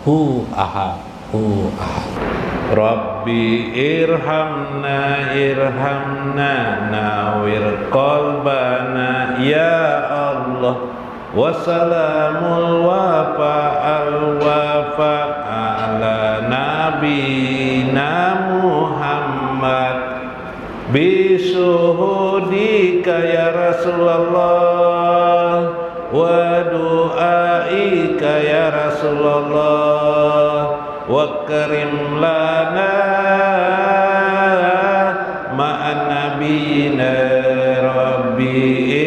hu ahad, hu ahad. Rabbi irhamna irhamna nawir qalbana ya Allah, wassalamul wafa'al wafa ala nabina Muhammad bisuhudika ya Rasulullah wa du'aika ya Rasulullah wa karim lana ma'an nabiyina Rabbi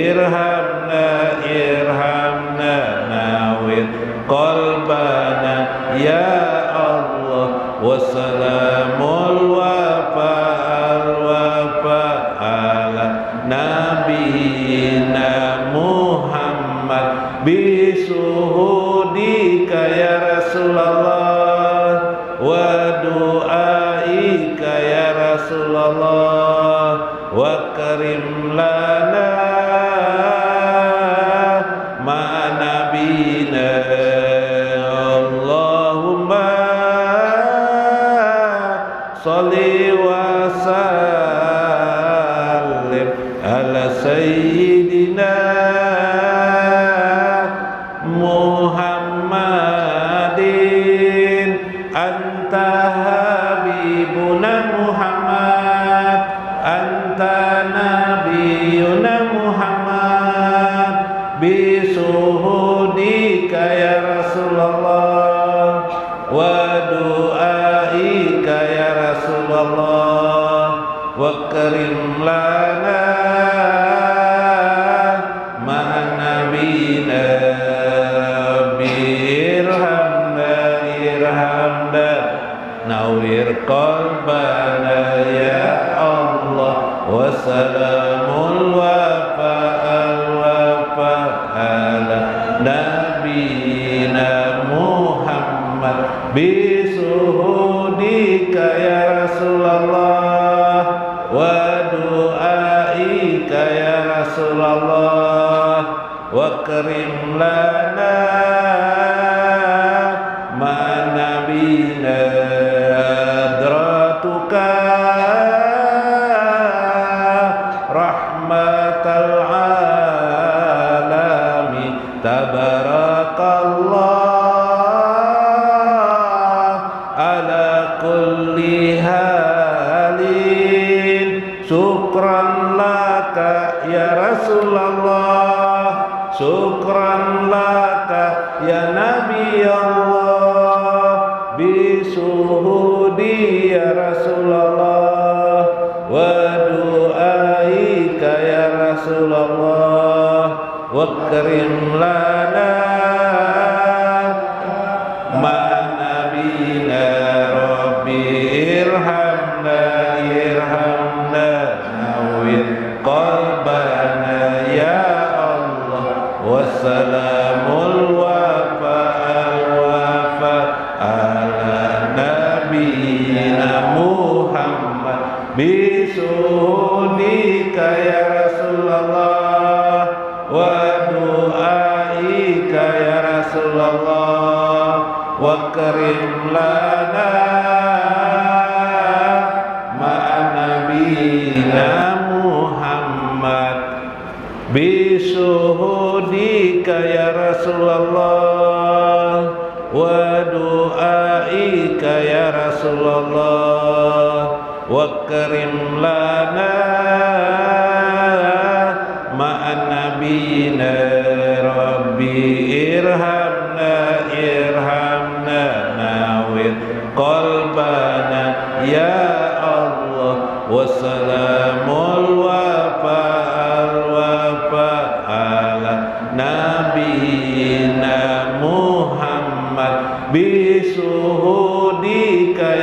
irhamna irhamna nawir qalbana ya Allah, wassalamul wafa'al wafa ala nabiyina Muhammad bisuhudika ya Rasulullah wa du'aika ya Rasulullah wa karim lana ma'a nabiyina Allahumma sholli wa sallim ala sayyidina Muhammadin anta habibuna Muhammad anta nabiyuna Muhammad bisuhudika ya Rasulullah wa du'aika ya Rasulullah wa karim lana ma'an nabiyina nawir qalbana ya Allah, wassalamul wafa'al wafa ala nabiyina Muhammad bisuhudika ya Rasulullah wa du'aika ya Rasulullah wa karim lana ma'an nabiyina rahmatal alamin tabarakallah ala kulli halin syukran laka ya Rasulullah syukran laka ya Nabi Allah bisuhudi ya Rasulullah wa du'aika ya Rasulullah wa karim lana ma'an nabiyina Rabbi irhamna irhamna nawir qalbana ya Allah, wassalamul wafa'al wafa ala nabiyina Muhammad bisuhudika ya Rasulullah wa du'aika ya Rasulullah wa karim lana ma'an nabiyina Muhammad bisuhudika ya Rasulullah wa du'aika ya Rasulullah wa karim lana ma'an nabiyina Rabbi irhamna irhamna nawir qalbana ya Allah, wassalamul wafa'al wafa ala nabiyina Muhammad bisuhudika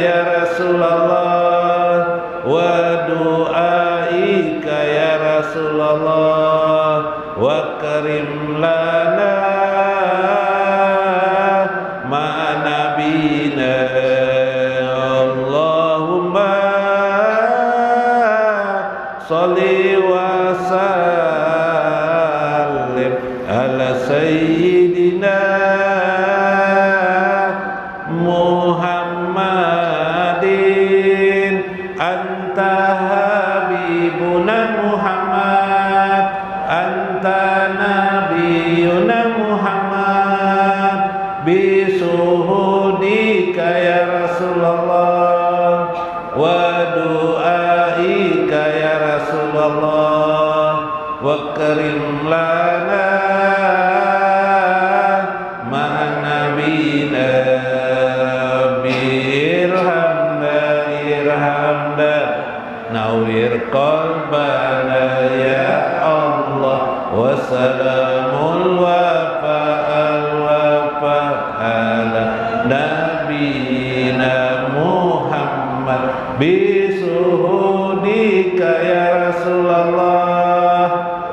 ya Rasulullah wa du'aika ya Rasulullah wa karim lana ma'an nabiyina Allahumma sholli wa sallim ala sayyidina Muhammadin anta habibuna Muhammad anta nabiyuna Muhammad bisuhudika ya Rasulullah wa du'aika ya Rasulullah wa karim lana ma'nabina birhamna irhamna nawir qalbana ya Allah wa salamul wafa al-wafa ala nabina Muhammad bisuhudika ya Rasulullah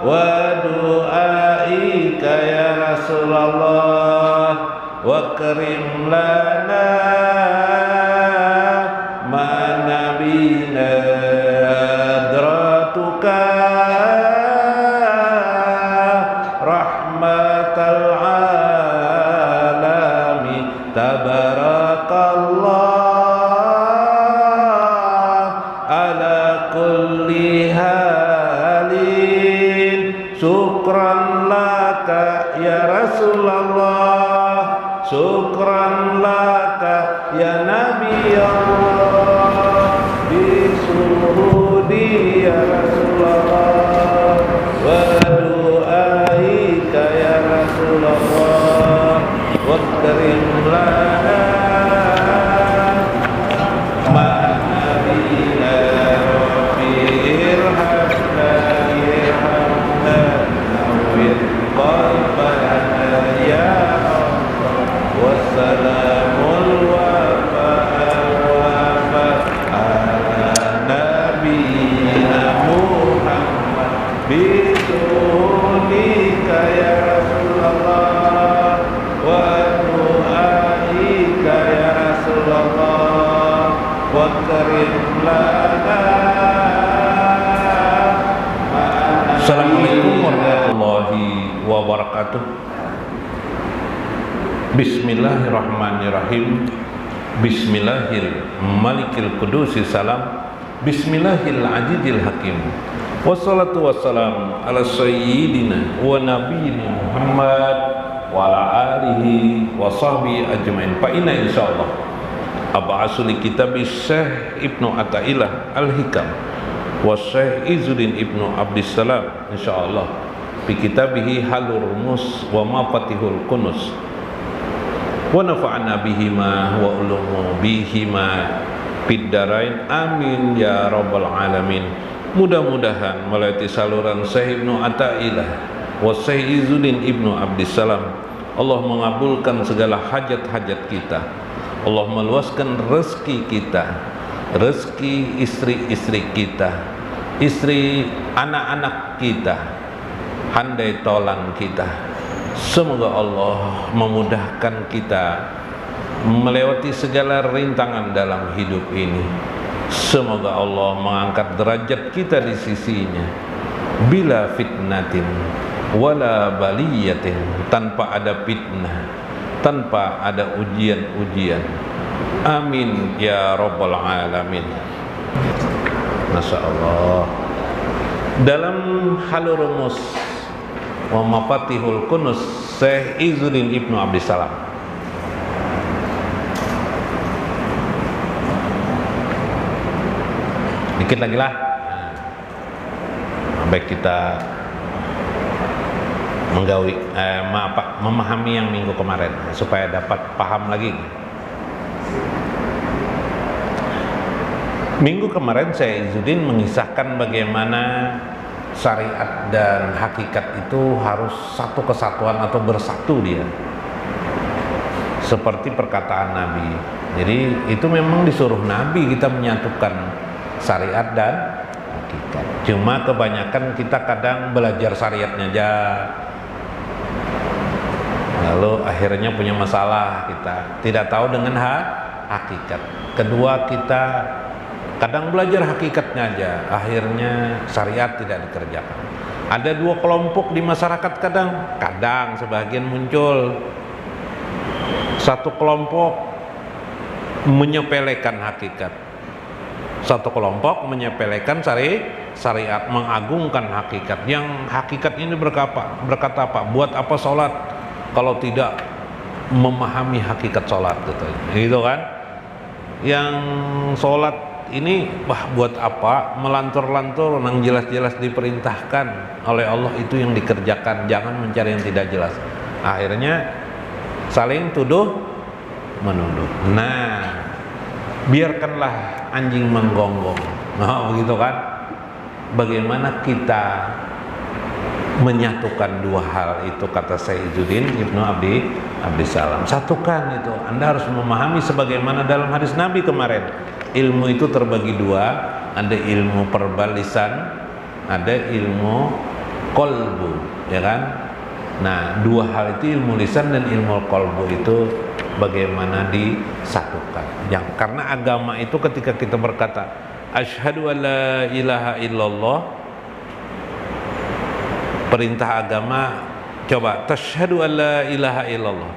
wa du'aika ya Rasulullah wa karim lana ma'nabina adratuka rahmatal alami tabarakallah ala kulli halin syukran laka ya Rasulullah syukran laka ya Nabi Allah bisuhudi ya Rasulullah wa du'aika ya Rasulullah wa karim lana ma'nabina birhamna irhamna nawir qalbana ya Allah wassalamul wafa al-wafa ala nabiyina Muhammad bisuhudika ya Rasulullah wa du'aika ya Rasulullah wa karim lana. Assalamualaikum warahmatullahi wabarakatuh. Bismillahirrahmanirrahim. Bismillahil malikil kudusi salam. Bismillahil ajidil hakim. Wassalatu wassalam ala sayyidina wa nabiyina Muhammad wa ala alihi wa sahbihi ajmain. Fa inna insyaallah ab'asu li kitabi Syekh Ibnu Athaillah Al-Hikam wa Syekh Izzuddin Ibnu Abdissalam insyaallah fi kitabihi Halur Rumus wa Mafatihul Kunus wa nafa'ana bihima wa ulumu bihima fid darain amin ya rabbal alamin. Mudah-mudahan melalui saluran Syekh Ibnu Athaillah wa Syekh Izzuddin Ibnu Abdissalam Allah mengabulkan segala hajat-hajat kita. Allah meluaskan rezeki kita, rezeki istri-istri kita, istri anak-anak kita, handai tolan kita. Semoga Allah memudahkan kita melewati segala rintangan dalam hidup ini. Semoga Allah mengangkat derajat kita di sisinya bila fitnatin wala baliyatin, tanpa ada fitnah, tanpa ada ujian-ujian. Amin ya rabbal alamin. Masya Allah. Dalam Halur Rumus wa Mafatihul Kunus Syekh Izzuddin Ibnu Abdissalam dikit lagi lah baik kita memahami yang minggu kemarin supaya dapat paham lagi. Minggu kemarin saya Izzuddin mengisahkan bagaimana syariat dan hakikat itu harus satu kesatuan atau bersatu dia, seperti perkataan Nabi. Jadi itu memang disuruh Nabi kita menyatukan syariat dan hakikat. Cuma kebanyakan kita kadang belajar syariatnya aja, lalu akhirnya punya masalah, kita tidak tahu dengan hakikat. Kedua, kita kadang belajar hakikatnya aja, akhirnya syariat tidak dikerjakan. Ada dua kelompok di masyarakat, kadang sebagian muncul. Satu kelompok menyepelekan hakikat. Satu kelompok menyepelekan syariat, mengagungkan hakikat. Yang hakikat ini berkata apa? Buat apa sholat kalau tidak memahami hakikat sholat, gitu kan? Yang sholat ini buat apa? Melantur-lantur, yang jelas-jelas diperintahkan oleh Allah itu yang dikerjakan, jangan mencari yang tidak jelas. Akhirnya saling tuduh menuduh. Nah, biarkanlah anjing menggonggong. Begitu kan? Bagaimana kita menyatukan dua hal itu, kata Sayyiduddin Ibnu Abdissalam. Satukan itu. Anda harus memahami sebagaimana dalam hadis Nabi kemarin. Ilmu itu terbagi dua, ada ilmu verbal lisan, ada ilmu qalbu, ya kan? Nah, dua hal itu, ilmu lisan dan ilmu qalbu itu bagaimana disatukan. Karena agama itu ketika kita berkata asyhadu alla ilaha illallah, perintah agama, coba tasyhadu alla ilaha illallah,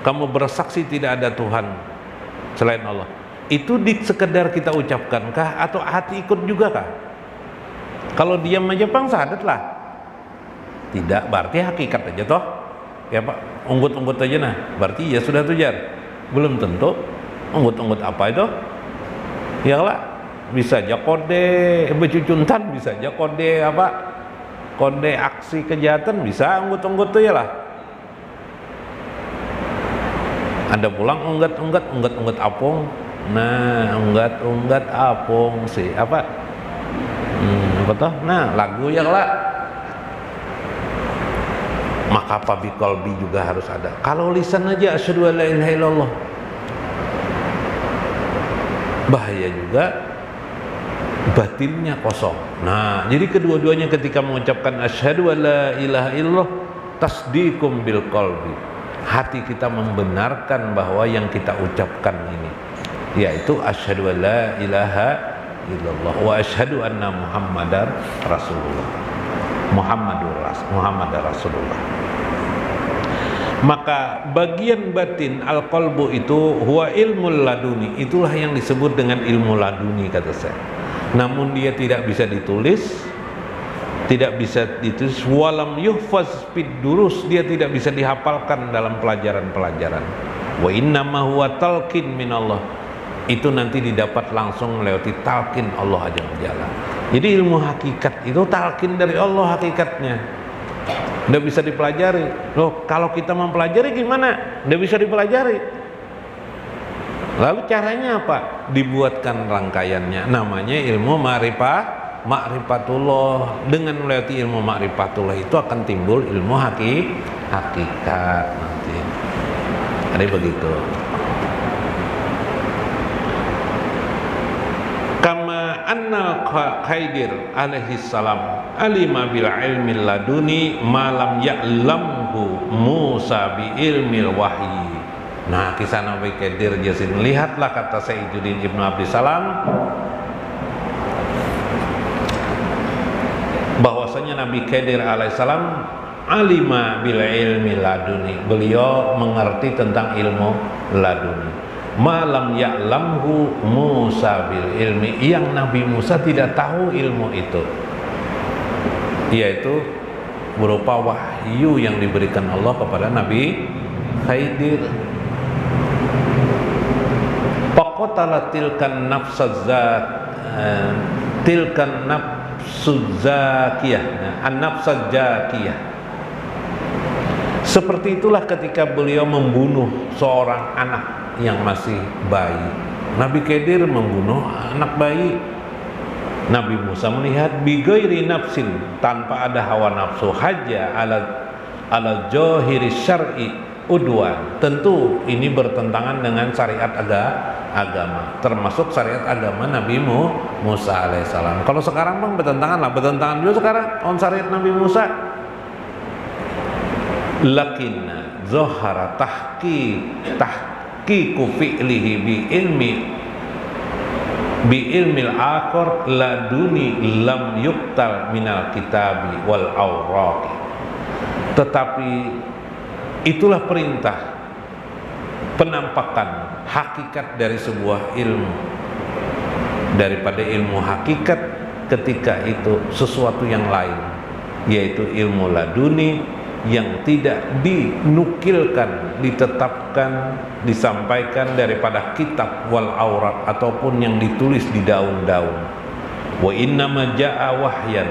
kamu bersaksi tidak ada Tuhan selain Allah. Itu sekedar kita ucapkankah atau hati ikut juga kah? Kalau diam aja bang syahadat lah. Tidak, berarti hakikat aja toh. Ya Pak, unggut-unggut aja nah, berarti ya sudah tujar. Belum tentu. Unggut-unggut apa itu? Ya lah, bisa aja kode becucuntan, bisa aja kode apa? Kode aksi kejahatan, bisa unggut-unggut tuh ya lah. Ada pulang unggat apung. Nah, unggat apung sih apa? Apa toh? Nah, lagu ya lah. Maka pabi kolbi juga harus ada. Kalau lisan aja asyhadu alla ilaha illallah, bahaya juga batinnya kosong. Nah, jadi kedua-duanya ketika mengucapkan asyhadu alla ilaha illallah, tasdiqum bil qalbi, hati kita membenarkan bahwa yang kita ucapkan ini yaitu asyhadu alla ilaha illallah wa asyhadu anna muhammadar rasulullah. Muhammadar Rasulullah. Maka bagian batin al-qalbu itu huwa ilmul laduni, itulah yang disebut dengan ilmu laduni, kata saya. Namun dia tidak bisa ditulis, walam yuhfaz fid durus, dia tidak bisa dihafalkan dalam pelajaran-pelajaran. Wa innama huwa talqin minallah, itu nanti didapat langsung melewati talqin Allah Azza wa Jalla. Jadi ilmu hakikat itu talqin dari Allah hakikatnya. Tidak bisa dipelajari. Loh, kalau kita mempelajari gimana? Tidak bisa dipelajari. Lalu caranya apa? Dibuatkan rangkaiannya. Namanya ilmu ma'rifatullah. Dengan melewati ilmu ma'rifatullah itu akan timbul ilmu hakikat nanti. Ada begitu. Kama anna Khidir alaihi salam alima bil ilmi laduni malam ya'lamhu Musa bi ilmil wahyi. Nah, kisah Nabi Khidir Jasin, lihatlah kata Sayyiduddin Ibnu Abdissalam bahwasanya Nabi Khidir alaihissalam alima bil ilmi laduni, beliau mengerti tentang ilmu laduni. Malam ya'lamhu Musa bil ilmi, yang Nabi Musa tidak tahu ilmu itu, yaitu berupa wahyu yang diberikan Allah kepada Nabi Khidir. Faqatala tilkan nafsuzakiyah, an-nafsuzakiyah. Seperti itulah ketika beliau membunuh seorang anak yang masih bayi. Nabi Khidir membunuh anak bayi. Nabi Musa melihat bighairi nafsin, tanpa ada hawa nafsu, haja ala johiri syar'i udwan. Tentu ini bertentangan dengan syariat agama, termasuk syariat agama Nabi Musa alaihissalam. Kalau sekarang bang bertentangan juga sekarang on syariat Nabi Musa. Lakinna zohara tahqiqu fi'lihi bi ilmil akhir laduni lam yuktal minal kitabi wal awraqi. Tetapi itulah perintah penampakan hakikat dari sebuah ilmu daripada ilmu hakikat ketika itu sesuatu yang lain, yaitu ilmu laduni yang tidak dinukilkan, ditetapkan, disampaikan daripada kitab wal aurat ataupun yang ditulis di daun-daun. Wa innama jaa wahyan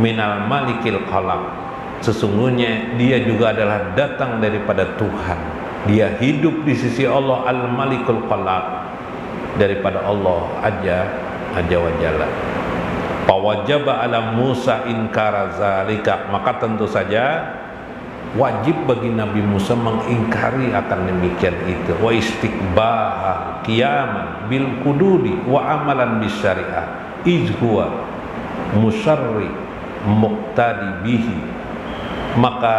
minal malikil qalaq. Sesungguhnya dia juga adalah datang daripada Tuhan. Dia hidup di sisi Allah al-malikul qalaq, daripada Allah Azza wa Jalla. Fawajaba ala Musa inkara zalika, maka tentu saja wajib bagi Nabi Musa mengingkari akan demikian itu. Wa istiqbaha qiyaman bil hududi wa amalan bis syariah iz huwa musyarri muqtadi bihi. Maka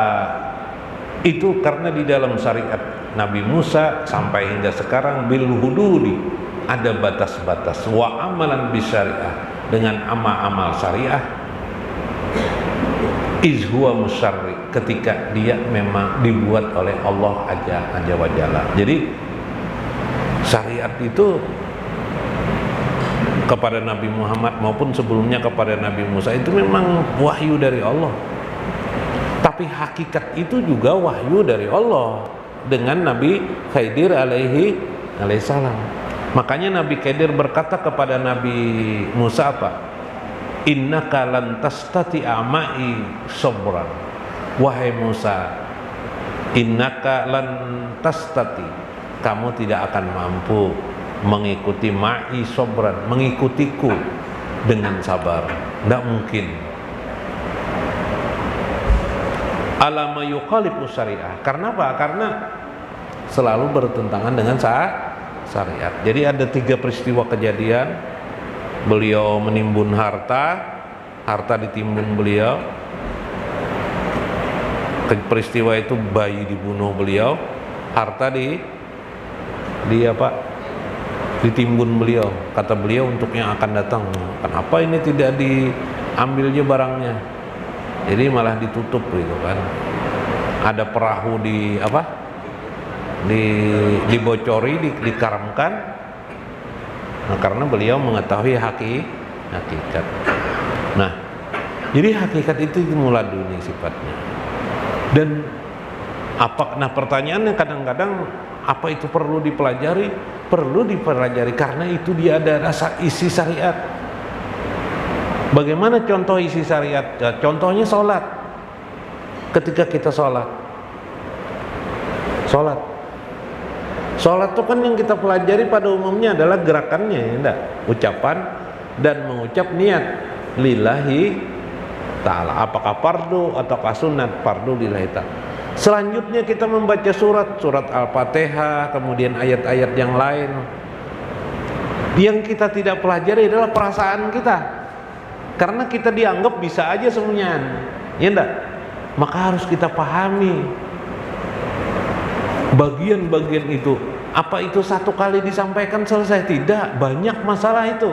itu karena di dalam syariat Nabi Musa sampai hingga sekarang bil hududi, ada batas-batas, wa amalan bis syariah, dengan amal-amal syariah, iz huwa musyarri, ketika dia memang dibuat oleh Allah Azza wa Jalla. Jadi syariat itu kepada Nabi Muhammad maupun sebelumnya kepada Nabi Musa itu memang wahyu dari Allah. Tapi hakikat itu juga wahyu dari Allah dengan Nabi Khidir alaihissalam. Makanya Nabi Khidir berkata kepada Nabi Musa apa? Innaka lan tastati'a ma'i sabran. Wahai Musa, innaka lan tastati, kamu tidak akan mampu mengikuti ma'i sabran, mengikutiku dengan sabar. Tidak mungkin. Alama yukhalifu syariah. Karena apa? Karena selalu bertentangan dengan syariat. Jadi ada 3 peristiwa kejadian. Beliau menimbun harta ditimbun beliau. Peristiwa itu bayi dibunuh beliau, harta ditimbun beliau. Kata beliau untuk yang akan datang, kenapa ini tidak diambilnya barangnya? Jadi malah ditutup gitu kan. Ada perahu dibocori, dikaramkan. Nah, karena beliau mengetahui hakikat. Nah, jadi hakikat itu muladuni sifatnya. Dan nah pertanyaannya kadang-kadang apa itu perlu dipelajari? Perlu dipelajari karena itu dia ada rasa isi syariat. Bagaimana contoh isi syariat? Ya, contohnya sholat. Ketika kita sholat itu kan yang kita pelajari pada umumnya adalah gerakannya, ya enggak? Ucapan dan mengucap niat lillahi ta'ala. Apakah fardu atau sunat? Fardu lillahi ta'ala. Selanjutnya kita membaca surat Al-Fatihah, kemudian ayat-ayat yang lain. Yang kita tidak pelajari adalah perasaan kita, karena kita dianggap bisa aja semuanya, ya enggak? Maka harus kita pahami bagian-bagian itu. Apa itu satu kali disampaikan selesai? Tidak, banyak masalah itu.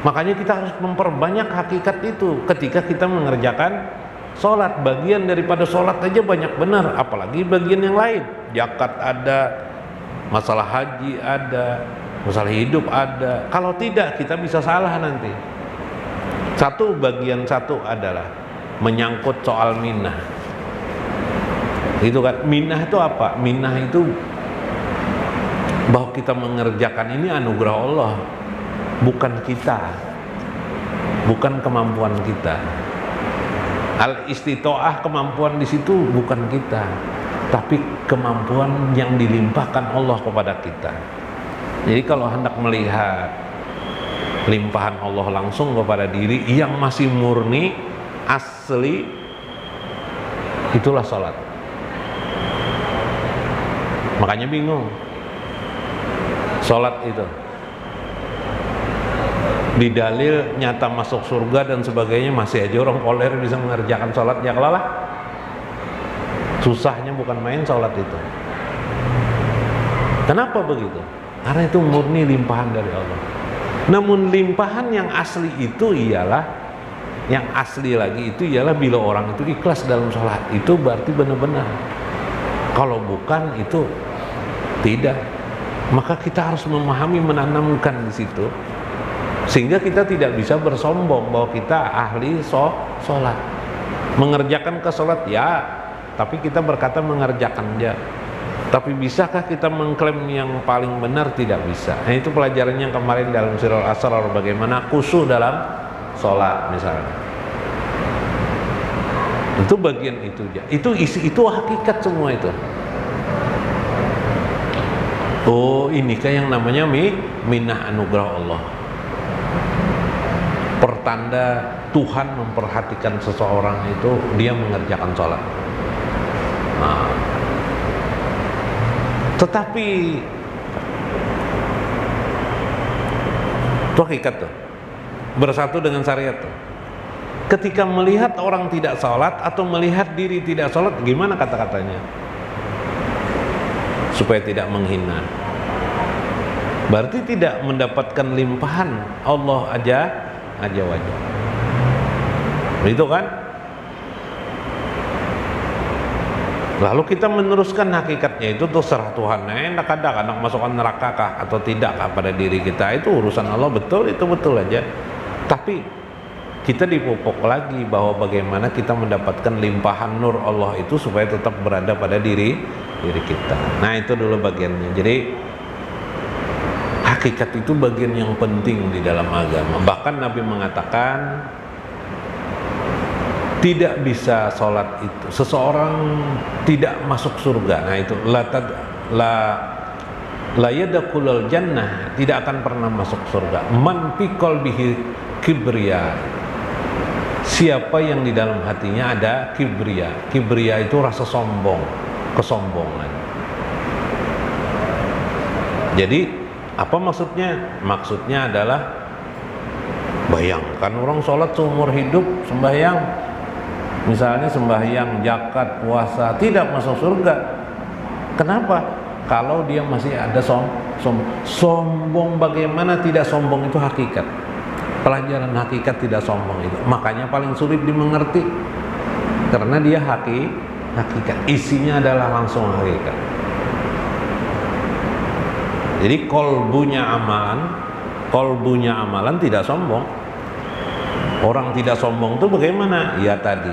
Makanya kita harus memperbanyak hakikat itu ketika kita mengerjakan sholat. Bagian daripada sholat aja banyak benar, apalagi bagian yang lain. Zakat ada, masalah haji ada, masalah hidup ada. Kalau tidak, kita bisa salah nanti. Bagian satu adalah menyangkut soal minnah. Itu kan, minnah itu apa? Minnah itu bahwa kita mengerjakan ini anugerah Allah, bukan kita, bukan kemampuan kita. Al-istitoah, kemampuan di situ bukan kita, tapi kemampuan yang dilimpahkan Allah kepada kita. Jadi kalau hendak melihat limpahan Allah langsung kepada diri yang masih murni, asli, itulah sholat. Makanya bingung sholat itu didalil nyata masuk surga dan sebagainya, masih aja orang koler bisa mengerjakan sholat. Ya kelalah, susahnya bukan main sholat itu. Kenapa begitu? Karena itu murni limpahan dari Allah. Namun limpahan yang asli itu ialah, yang asli lagi itu ialah bila orang itu ikhlas dalam sholat, itu berarti benar-benar. Kalau bukan, itu tidak. Maka kita harus memahami, menanamkan di situ, sehingga kita tidak bisa bersombong bahwa kita ahli sholat. Mengerjakan ke sholat ya, tapi kita berkata mengerjakan ya. Tapi bisakah kita mengklaim yang paling benar? Tidak bisa. Nah, itu pelajarannya kemarin dalam surah Al-Asr, bagaimana khusyuk dalam sholat misalnya. Itu bagian itu aja. Itu isi, itu hakikat semua itu. Oh, inikah yang namanya minah anugerah Allah. Pertanda Tuhan memperhatikan seseorang itu dia mengerjakan sholat. Nah, tetapi itu hakikat tuh, bersatu dengan syariat tuh. Ketika melihat orang tidak sholat atau melihat diri tidak sholat, gimana kata-katanya? Supaya tidak menghina. Berarti tidak mendapatkan limpahan Allah aja wajah. Begitu kan? Lalu kita meneruskan hakikatnya itu terserah Tuhan. Enak kadang masukkan neraka kah atau tidak kah pada diri kita, itu urusan Allah, betul, itu betul aja. Tapi kita dipupuk lagi bahwa bagaimana kita mendapatkan limpahan nur Allah itu supaya tetap berada pada diri kita. Nah, itu dulu bagiannya. Jadi hakikat itu bagian yang penting di dalam agama. Bahkan Nabi mengatakan tidak bisa sholat itu, seseorang tidak masuk surga. Nah, itu la yadkhulul jannah, tidak akan pernah masuk surga. Man fi qalbihi kibriya, siapa yang di dalam hatinya ada kibriya. Kibriya itu rasa sombong, kesombongan. Jadi apa maksudnya? Maksudnya adalah, bayangkan orang sholat seumur hidup, sembahyang, misalnya sembahyang, zakat, puasa, tidak masuk surga. Kenapa? Kalau dia masih ada sombong. Bagaimana tidak sombong? Itu hakikat. Pelajaran hakikat tidak sombong itu. Makanya paling sulit dimengerti, karena dia hakikat. Isinya adalah langsung hakikat. Jadi kolbunya amalan tidak sombong. Orang tidak sombong itu bagaimana? Ya tadi,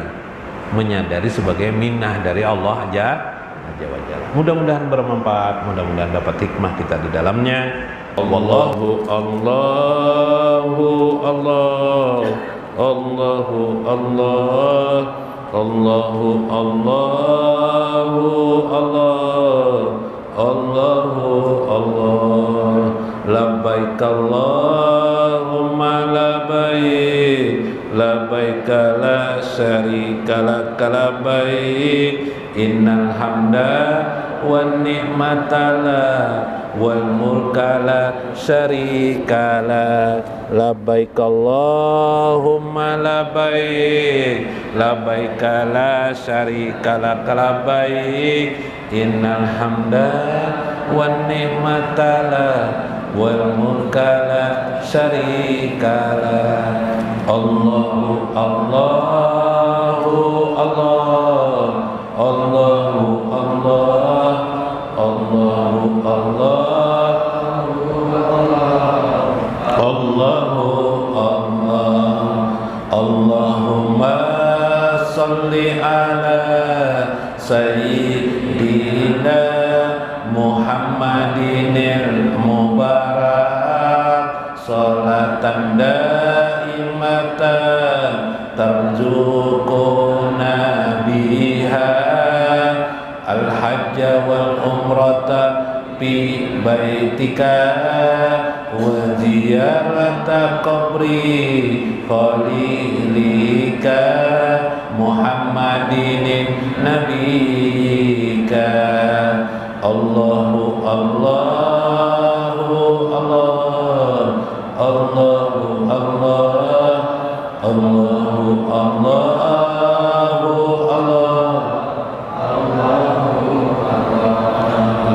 menyadari sebagai minah dari Allah aja wajalla. Mudah-mudahan bermanfaat, mudah-mudahan dapat hikmah kita di dalamnya. Allahu Allah, Allahu Allah, Allahu Allah, labbaik Allahumma labbaik la syarika lak labbaik innal hamda wan ni'mata lak wal mulka la syarika lak labbaik Allahumma labbaik la syarika lak labbaik innal hamda wan ni'mata lak wal mulka la syarika lak. Allahu Allah, Allahu Allah. Allahumma salli ala sayyidina Muhammadinil mubarak salatan daimatan tarzuquna biha al-hajja wal umrata bi baitika wa ziyarata qabri khalilika Muhammadin nabiyika. Allahu Allah, Allahu Allah.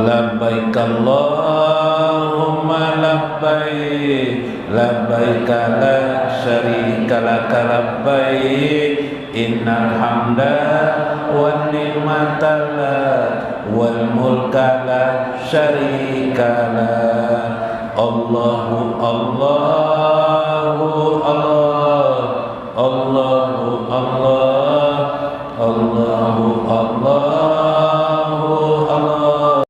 Labbaik Allahumma labbaik, labbaik la syarika lak labbaik innal hamda wan ni'mata lak wal mulka la syarika lah. Allahu Allahu Allah, Allahu Allah, Allahu Allah.